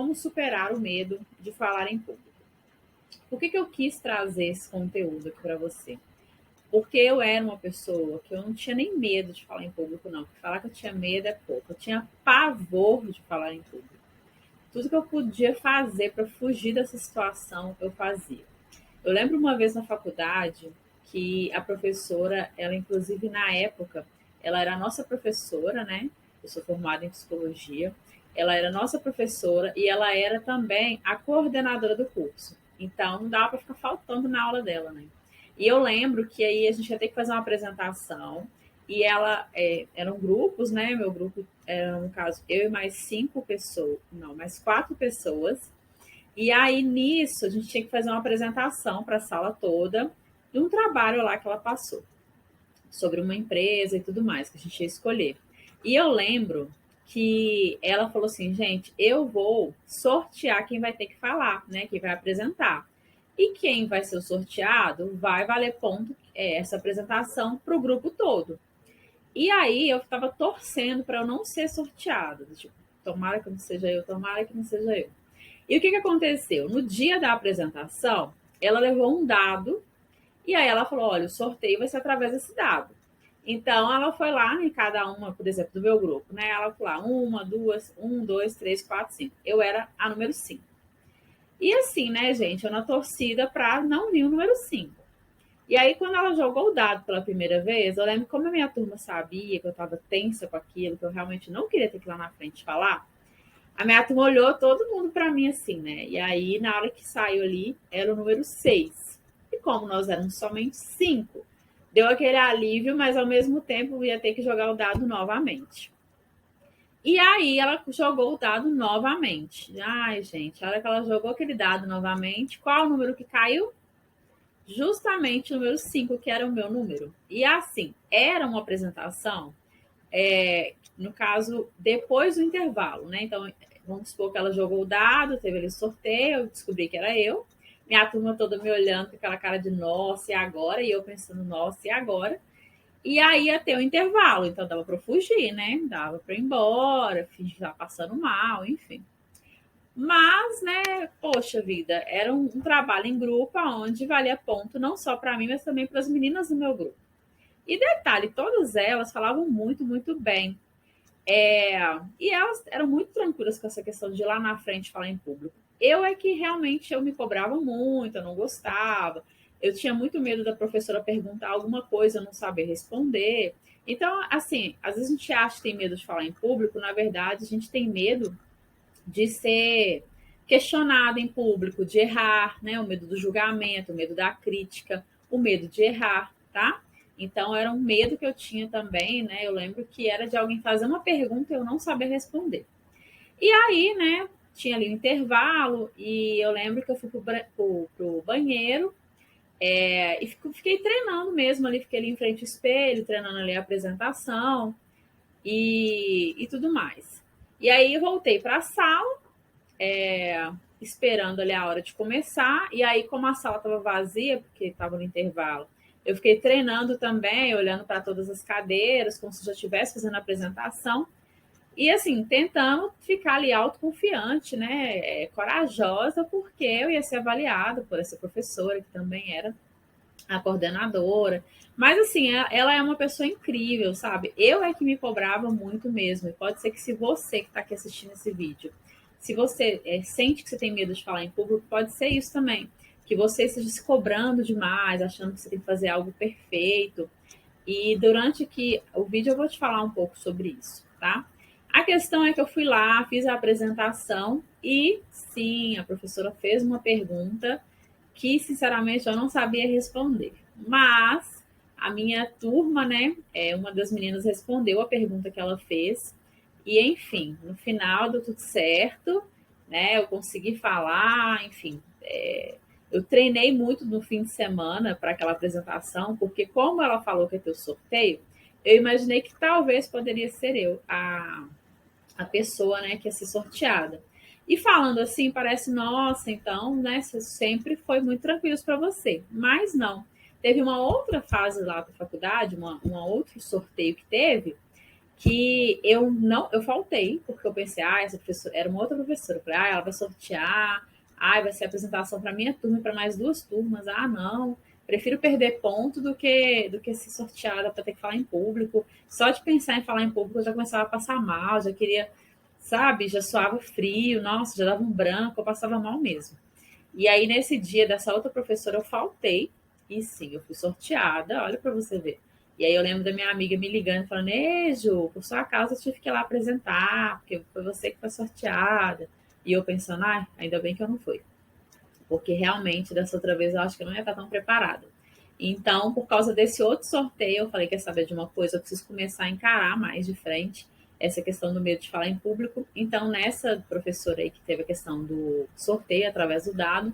como superar o medo de falar em público. Por que eu quis trazer esse conteúdo aqui para você? Porque eu era uma pessoa que eu não tinha nem medo de falar em público, não. Porque falar que eu tinha medo é pouco. Eu tinha pavor de falar em público. Tudo que eu podia fazer para fugir dessa situação, eu fazia. Eu lembro uma vez na faculdade que a professora, ela inclusive na época, ela era a nossa professora, né? Eu sou formada em psicologia. Ela era nossa professora e ela era também a coordenadora do curso. Então, não dava para ficar faltando na aula dela, né? E eu lembro que aí a gente ia ter que fazer uma apresentação e ela eram grupos, né? Meu grupo era, no caso, eu e mais 5 pessoas, não, mais 4 pessoas. E aí, nisso, a gente tinha que fazer uma apresentação para a sala toda de um trabalho lá que ela passou, sobre uma empresa e tudo mais, que a gente ia escolher. E eu lembro que ela falou assim, gente, eu vou sortear quem vai ter que falar, né? Quem vai apresentar. E quem vai ser o sorteado vai valer ponto essa apresentação para o grupo todo. E aí eu estava torcendo para eu não ser sorteada. Tipo, tomara que não seja eu, tomara que não seja eu. E o que aconteceu? No dia da apresentação, ela levou um dado e aí ela falou: olha, o sorteio vai ser através desse dado. Então ela foi lá em cada uma, por exemplo, do meu grupo, né? Ela foi lá, uma, duas, um, dois, três, quatro, cinco. Eu era a número 5. E assim, né, gente, eu na torcida para não vir o número 5. E aí, quando ela jogou o dado pela primeira vez, eu lembro como a minha turma sabia que eu estava tensa com aquilo, que eu realmente não queria ter que ir lá na frente falar. A minha turma olhou todo mundo para mim assim, né? E aí, na hora que saiu ali, era o número 6. E como nós éramos somente 5, deu aquele alívio, mas ao mesmo tempo ia ter que jogar o dado novamente. E aí ela jogou o dado novamente. Ai, gente, a hora que ela jogou aquele dado novamente, qual o número que caiu? Justamente o número 5, que era o meu número. E assim, era uma apresentação, no caso, depois do intervalo, né? Então, vamos supor que ela jogou o dado, teve ali o sorteio, eu descobri que era eu. Minha turma toda me olhando com aquela cara de nossa, e agora? E eu pensando, nossa, e agora? E aí ia ter o intervalo, então dava para fugir, né? Dava para ir embora, fingir que estava passando mal, enfim. Mas, né, poxa vida, era um trabalho em grupo onde valia ponto não só para mim, mas também para as meninas do meu grupo. E detalhe, todas elas falavam muito, muito bem. E elas eram muito tranquilas com essa questão de ir lá na frente falar em público. Eu é que realmente eu me cobrava muito, eu não gostava. Eu tinha muito medo da professora perguntar alguma coisa, eu não saber responder. Então, assim, às vezes a gente acha que tem medo de falar em público, na verdade, a gente tem medo de ser questionado em público, de errar, né? O medo do julgamento, o medo da crítica, o medo de errar, tá? Então, era um medo que eu tinha também, né? Eu lembro que era de alguém fazer uma pergunta e eu não saber responder. E aí, né, tinha ali um intervalo e eu lembro que eu fui pro banheiro e fiquei treinando mesmo ali, fiquei ali em frente ao espelho, treinando ali a apresentação e tudo mais. E aí eu voltei para a sala, esperando ali a hora de começar, e aí como a sala estava vazia, porque estava no intervalo, eu fiquei treinando também, olhando para todas as cadeiras, como se já estivesse fazendo a apresentação, e assim, tentando ficar ali autoconfiante, né, corajosa, porque eu ia ser avaliada por essa professora, que também era a coordenadora. Mas assim, ela é uma pessoa incrível, sabe? Eu é que me cobrava muito mesmo. E pode ser que se você que está aqui assistindo esse vídeo, se você sente que você tem medo de falar em público, pode ser isso também. Que você esteja se cobrando demais, achando que você tem que fazer algo perfeito. E durante aqui o vídeo eu vou te falar um pouco sobre isso, tá? A questão é que eu fui lá, fiz a apresentação e sim, a professora fez uma pergunta que, sinceramente, eu não sabia responder. Mas a minha turma, né, uma das meninas respondeu a pergunta que ela fez. E, enfim, no final deu tudo certo, né? Eu consegui falar, enfim. Eu treinei muito no fim de semana para aquela apresentação, porque como ela falou que ia ter o sorteio, eu imaginei que talvez poderia ser eu, a pessoa, né, que ia ser sorteada. E falando assim, parece, nossa, então, né, sempre foi muito tranquilo para você. Mas não. Teve uma outra fase lá da faculdade, um outro sorteio que teve, que eu faltei, porque eu pensei, essa professora, era uma outra professora, eu falei, ela vai sortear, vai ser apresentação para minha turma e para mais duas turmas, não, prefiro perder ponto do que ser sorteada para ter que falar em público. Só de pensar em falar em público eu já começava a passar mal, já queria, sabe, já suava frio, nossa, já dava um branco, eu passava mal mesmo. E aí, nesse dia dessa outra professora, eu faltei. E sim, eu fui sorteada, olha para você ver. E aí eu lembro da minha amiga me ligando, falando, Ju, por sua causa eu tive que ir lá apresentar, porque foi você que foi sorteada. E eu pensando, ainda bem que eu não fui. Porque realmente, dessa outra vez, eu acho que eu não ia estar tão preparada. Então, por causa desse outro sorteio, eu falei, quer saber de uma coisa? Eu preciso começar a encarar mais de frente essa questão do medo de falar em público. Então, nessa professora aí que teve a questão do sorteio através do dado,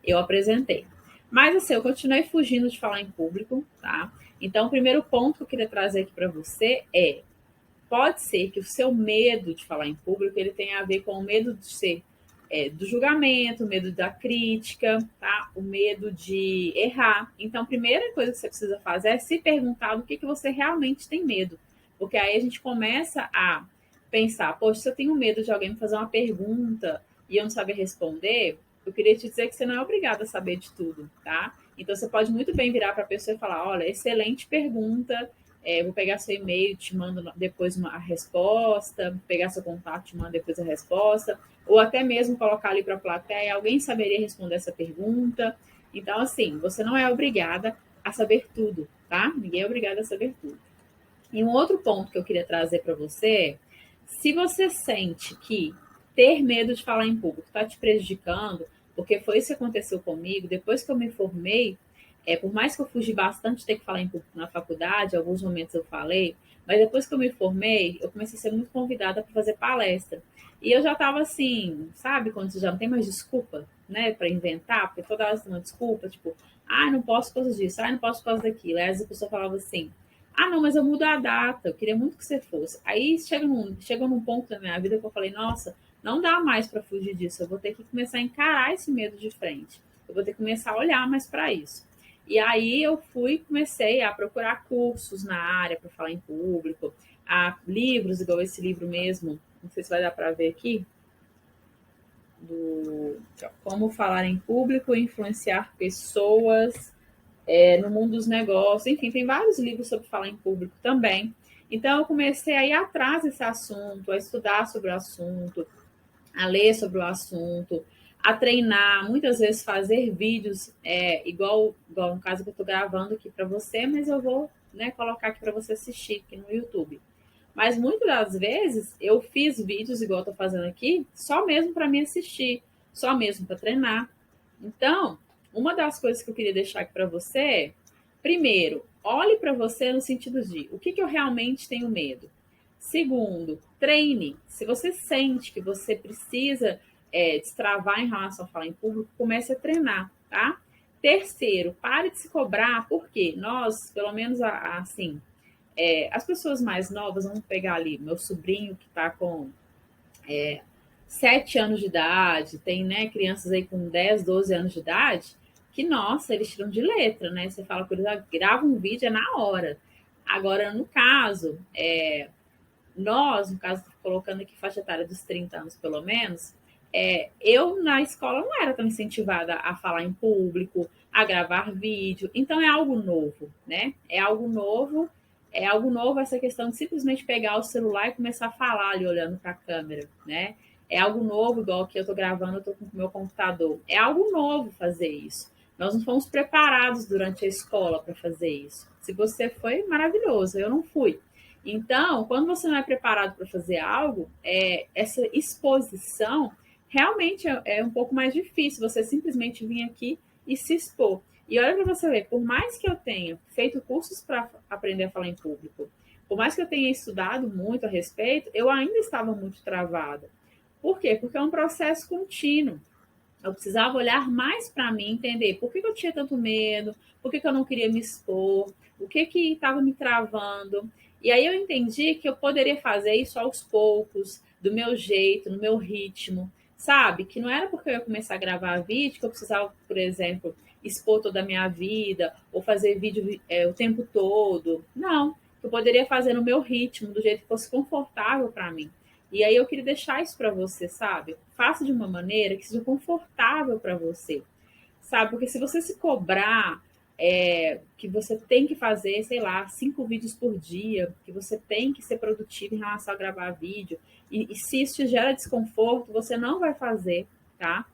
eu apresentei. Mas assim, eu continuei fugindo de falar em público, tá? Então, o primeiro ponto que eu queria trazer aqui para você é: pode ser que o seu medo de falar em público ele tenha a ver com o medo de ser do julgamento, o medo da crítica, tá? O medo de errar. Então, a primeira coisa que você precisa fazer é se perguntar do que você realmente tem medo. Porque aí a gente começa a pensar, poxa, se eu tenho medo de alguém me fazer uma pergunta e eu não saber responder, eu queria te dizer que você não é obrigado a saber de tudo, tá? Então, você pode muito bem virar para a pessoa e falar, olha, excelente pergunta, vou pegar seu e-mail, te mando depois a resposta, vou pegar seu contato, te mando depois a resposta, ou até mesmo colocar ali para a plateia, alguém saberia responder essa pergunta. Então, assim, você não é obrigada a saber tudo, tá? Ninguém é obrigado a saber tudo. E um outro ponto que eu queria trazer para você é, se você sente que ter medo de falar em público está te prejudicando, porque foi isso que aconteceu comigo, depois que eu me formei, por mais que eu fugi bastante de ter que falar em público na faculdade, em alguns momentos eu falei, mas depois que eu me formei, eu comecei a ser muito convidada para fazer palestra. E eu já estava assim, sabe, quando você já não tem mais desculpa, né, para inventar, porque toda hora você tem uma desculpa, tipo, não posso por causa disso, não posso por causa daquilo. Aí a pessoa falava assim, não, mas eu mudo a data, eu queria muito que você fosse. Aí chega num ponto da minha vida que eu falei, nossa, não dá mais para fugir disso, eu vou ter que começar a encarar esse medo de frente. Eu vou ter que começar a olhar mais para isso. E aí eu comecei a procurar cursos na área para falar em público, livros, igual esse livro mesmo, não sei se vai dar para ver aqui, do Como Falar em Público e Influenciar Pessoas no mundo dos negócios, enfim, tem vários livros sobre falar em público também. Então, eu comecei a ir atrás desse assunto, a estudar sobre o assunto, a ler sobre o assunto, a treinar, muitas vezes fazer vídeos, igual no caso que eu estou gravando aqui para você, mas eu vou colocar aqui para você assistir aqui no YouTube. Mas muitas das vezes eu fiz vídeos igual eu estou fazendo aqui, só mesmo para me assistir, só mesmo para treinar. Então, uma das coisas que eu queria deixar aqui para você é, primeiro, olhe para você no sentido de o que eu realmente tenho medo. Segundo, treine. Se você sente que você precisa destravar em relação a falar em público, comece a treinar, tá? Terceiro, pare de se cobrar, porque nós, pelo menos assim, as pessoas mais novas, vamos pegar ali, meu sobrinho que está com 7 anos de idade, tem crianças aí com 10, 12 anos de idade, que, nossa, eles tiram de letra, né? Você fala com eles, grava um vídeo, é na hora. Agora, no caso, nós, no caso, colocando aqui faixa etária dos 30 anos, pelo menos, eu na escola não era tão incentivada a falar em público, a gravar vídeo, então é algo novo, né? É algo novo essa questão de simplesmente pegar o celular e começar a falar ali olhando para a câmera, né? É algo novo, igual que eu estou gravando, eu estou com o meu computador. É algo novo fazer isso. Nós não fomos preparados durante a escola para fazer isso. Se você foi, maravilhoso, eu não fui. Então, quando você não é preparado para fazer algo, essa exposição realmente é um pouco mais difícil. Você simplesmente vir aqui e se expor. E olha para você ver, por mais que eu tenha feito cursos para aprender a falar em público, por mais que eu tenha estudado muito a respeito, eu ainda estava muito travada. Por quê? Porque é um processo contínuo. Eu precisava olhar mais para mim, entender por que eu tinha tanto medo, por que eu não queria me expor, o que estava me travando. E aí eu entendi que eu poderia fazer isso aos poucos, do meu jeito, no meu ritmo, sabe? Que não era porque eu ia começar a gravar vídeo que eu precisava, por exemplo, expor toda a minha vida ou fazer vídeo o tempo todo. Não. eu poderia fazer no meu ritmo, do jeito que fosse confortável para mim. E aí eu queria deixar isso para você, sabe? Faça de uma maneira que seja confortável para você, sabe? Porque se você se cobrar que você tem que fazer, sei lá, 5 vídeos por dia, que você tem que ser produtivo em relação a gravar vídeo, e se isso te gera desconforto, você não vai fazer, tá?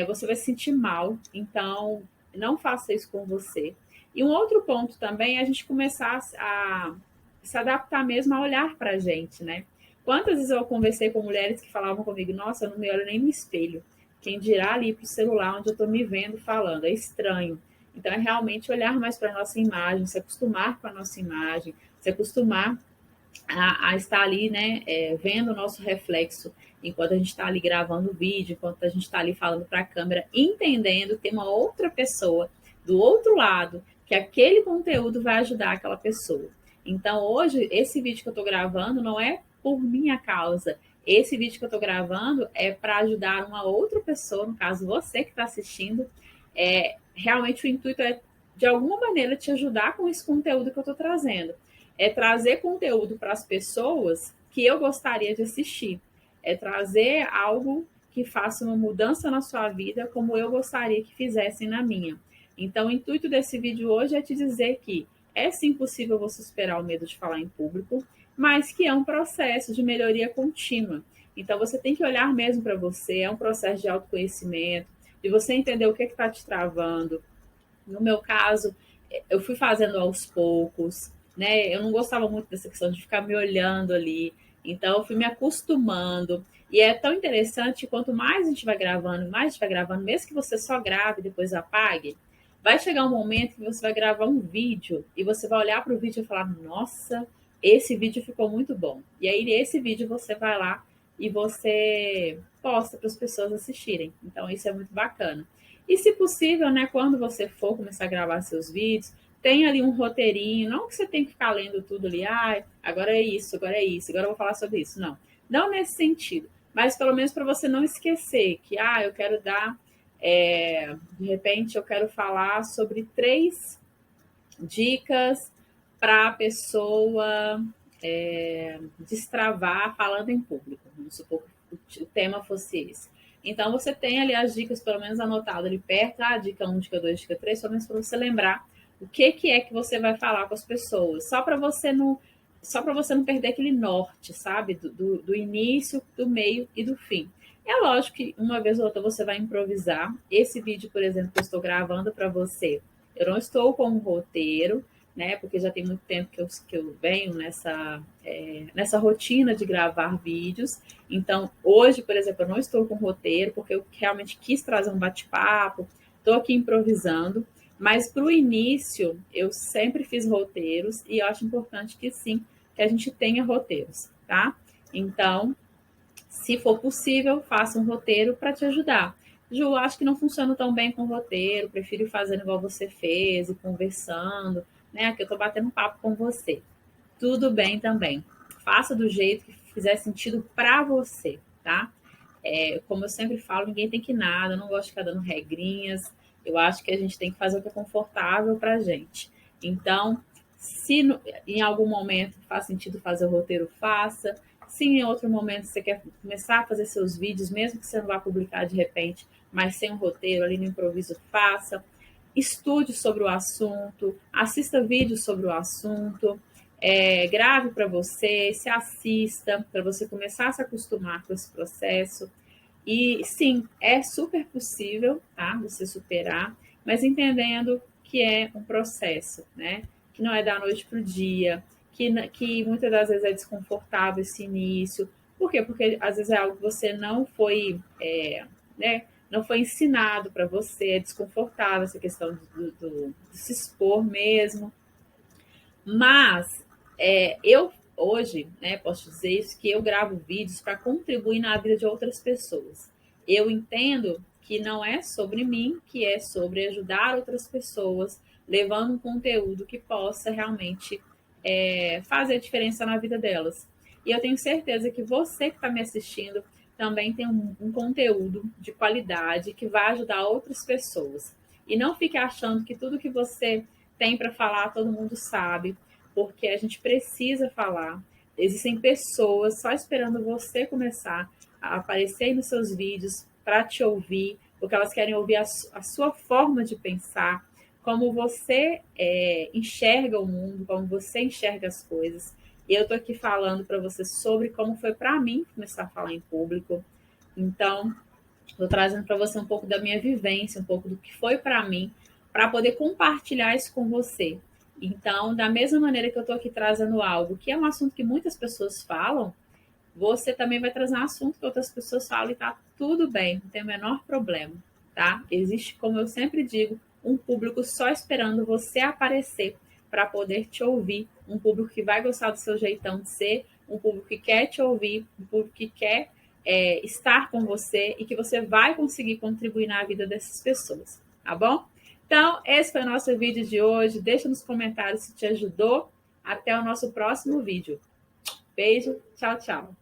Você vai se sentir mal, então não faça isso com você. E um outro ponto também é a gente começar a se adaptar mesmo a olhar para a gente, né? Quantas vezes eu conversei com mulheres que falavam comigo, nossa, eu não me olho nem no espelho. Quem dirá ali para o celular onde eu estou me vendo falando, é estranho. Então, é realmente olhar mais para a nossa imagem, se acostumar com a nossa imagem, se acostumar a estar ali, né, vendo o nosso reflexo enquanto a gente está ali gravando o vídeo, enquanto a gente está ali falando para a câmera, entendendo que tem uma outra pessoa do outro lado, que aquele conteúdo vai ajudar aquela pessoa. Então, hoje, esse vídeo que eu estou gravando não é por minha causa. Esse vídeo que eu estou gravando é para ajudar uma outra pessoa, no caso você que está assistindo. Realmente o intuito é, de alguma maneira, te ajudar com esse conteúdo que eu estou trazendo. É trazer conteúdo para as pessoas que eu gostaria de assistir. É trazer algo que faça uma mudança na sua vida, como eu gostaria que fizessem na minha. Então, o intuito desse vídeo hoje é te dizer que é sim possível você superar o medo de falar em público, mas que é um processo de melhoria contínua. Então, você tem que olhar mesmo para você, é um processo de autoconhecimento, de você entender o que está te travando. No meu caso, eu fui fazendo aos poucos, né? Eu não gostava muito dessa questão de ficar me olhando ali. Então, eu fui me acostumando. E é tão interessante, quanto mais a gente vai gravando, mais a gente vai gravando, mesmo que você só grave e depois apague, vai chegar um momento que você vai gravar um vídeo e você vai olhar para o vídeo e falar, nossa, esse vídeo ficou muito bom. E aí, esse vídeo você vai lá e você posta para as pessoas assistirem. Então, isso é muito bacana. E, se possível, né, quando você for começar a gravar seus vídeos, tem ali um roteirinho, não que você tem que ficar lendo tudo ali, agora é isso, agora é isso, agora eu vou falar sobre isso. Não, não nesse sentido, mas pelo menos para você não esquecer que, eu quero dar, de repente, eu quero falar sobre 3 dicas para a pessoa destravar falando em público. Vamos supor que o tema fosse esse. Então, você tem ali as dicas, pelo menos anotadas ali perto, dica 1, dica 2, dica 3, pelo menos para você lembrar o que é que você vai falar com as pessoas. Só para você não perder aquele norte, sabe? Do início, do meio e do fim. É lógico que uma vez ou outra você vai improvisar. Esse vídeo, por exemplo, que eu estou gravando para você, eu não estou com um roteiro, né? Porque já tem muito tempo que eu venho nessa rotina de gravar vídeos. Então, hoje, por exemplo, eu não estou com roteiro, porque eu realmente quis trazer um bate-papo, estou aqui improvisando. Mas para o início, eu sempre fiz roteiros e eu acho importante que sim, que a gente tenha roteiros, tá? Então, se for possível, faça um roteiro para te ajudar. Ju, acho que não funciona tão bem com roteiro, prefiro ir fazendo igual você fez e conversando, né? Aqui eu estou batendo papo com você. Tudo bem também. Faça do jeito que fizer sentido para você, tá? Como eu sempre falo, ninguém tem que nada, eu não gosto de ficar dando regrinhas. Eu acho que a gente tem que fazer o que é confortável para a gente. Então, se em algum momento faz sentido fazer o roteiro, faça. Se em outro momento você quer começar a fazer seus vídeos, mesmo que você não vá publicar de repente, mas sem um roteiro ali no improviso, faça. Estude sobre o assunto, assista vídeos sobre o assunto, grave para você, se assista, para você começar a se acostumar com esse processo. E sim, é super possível, tá? Você superar, mas entendendo que é um processo, né? Que não é da noite para o dia, que muitas das vezes é desconfortável esse início. Por quê? Porque às vezes é algo que você não foi, né? Não foi ensinado para você, é desconfortável essa questão de se expor mesmo. Mas eu hoje, né, posso dizer isso, que eu gravo vídeos para contribuir na vida de outras pessoas. Eu entendo que não é sobre mim, que é sobre ajudar outras pessoas, levando um conteúdo que possa realmente fazer diferença na vida delas. E eu tenho certeza que você que está me assistindo também tem um conteúdo de qualidade que vai ajudar outras pessoas. E não fique achando que tudo que você tem para falar todo mundo sabe. porque a gente precisa falar. Existem pessoas só esperando você começar a aparecer aí nos seus vídeos para te ouvir, porque elas querem ouvir a sua forma de pensar, como você enxerga o mundo, como você enxerga as coisas. E eu estou aqui falando para você sobre como foi para mim começar a falar em público. Então, estou trazendo para você um pouco da minha vivência, um pouco do que foi para mim, para poder compartilhar isso com você. Então, da mesma maneira que eu estou aqui trazendo algo que é um assunto que muitas pessoas falam, você também vai trazer um assunto que outras pessoas falam e tá tudo bem, não tem o menor problema, tá? Existe, como eu sempre digo, um público só esperando você aparecer para poder te ouvir, um público que vai gostar do seu jeitão de ser, um público que quer te ouvir, um público que quer estar com você e que você vai conseguir contribuir na vida dessas pessoas, tá bom? Então, esse foi o nosso vídeo de hoje. Deixa nos comentários se te ajudou. Até o nosso próximo vídeo. Beijo, tchau, tchau.